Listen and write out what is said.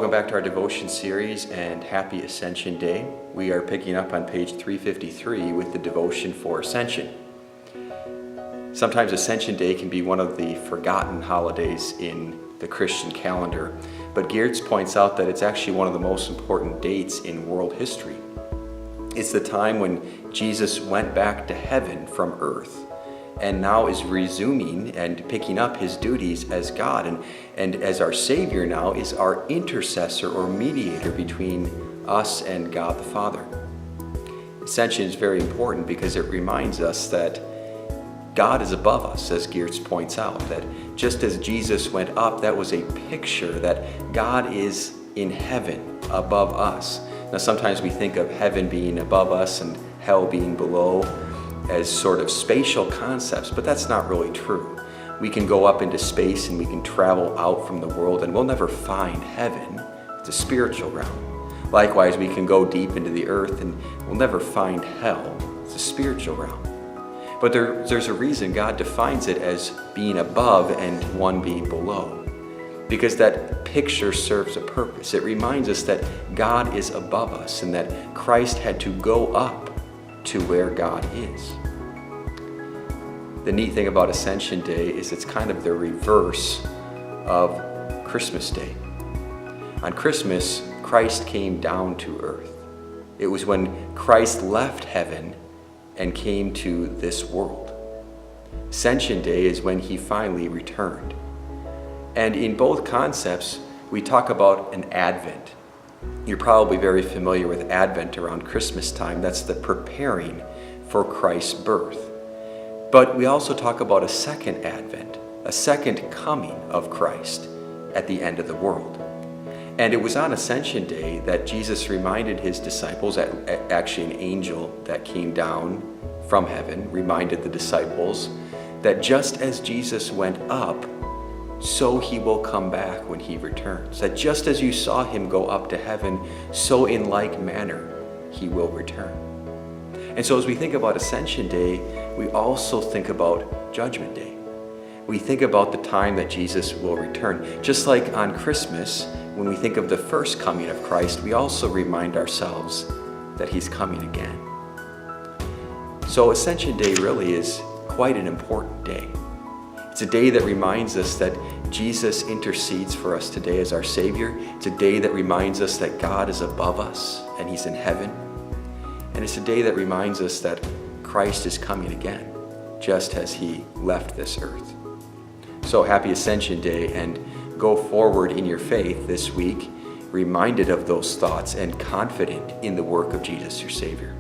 Welcome back to our devotion series and happy Ascension Day. We are picking up on page 353 with the devotion for Ascension. Sometimes Ascension Day can be one of the forgotten holidays in the Christian calendar, but Giertz points out that it's actually one of the most important dates in world history. It's the time when Jesus went back to heaven from earth and now is resuming and picking up his duties as God, and as our Savior now is our intercessor or mediator between us and God the Father. Ascension is very important because it reminds us that God is above us, as Giertz points out, that just as Jesus went up, that was a picture that God is in heaven above us. Now sometimes we think of heaven being above us and hell being below as sort of spatial concepts, but that's not really true. We can go up into space and we can travel out from the world and we'll never find heaven. It's a spiritual realm. Likewise, we can go deep into the earth and we'll never find hell. It's a spiritual realm. But there's a reason God defines it as being above and one being below, because that picture serves a purpose. It reminds us that God is above us and that Christ had to go up to where God is. The neat thing about Ascension Day is it's kind of the reverse of Christmas Day. On Christmas, Christ came down to earth. It was when Christ left heaven and came to this world. Ascension Day is when he finally returned. And in both concepts, we talk about an Advent. You're probably very familiar with Advent around Christmas time. That's the preparing for Christ's birth. But we also talk about a second Advent, a second coming of Christ at the end of the world. And it was on Ascension Day that Jesus reminded his disciples, actually an angel that came down from heaven reminded the disciples that just as Jesus went up, so he will come back when he returns. That just as you saw him go up to heaven, so in like manner he will return. And so as we think about Ascension Day, we also think about Judgment Day. We think about the time that Jesus will return. Just like on Christmas, when we think of the first coming of Christ, we also remind ourselves that he's coming again. So Ascension Day really is quite an important day. It's a day that reminds us that Jesus intercedes for us today as our Savior. It's a day that reminds us that God is above us and he's in heaven. And it's a day that reminds us that Christ is coming again, just as he left this earth. So happy Ascension Day, and go forward in your faith this week, reminded of those thoughts and confident in the work of Jesus, your Savior.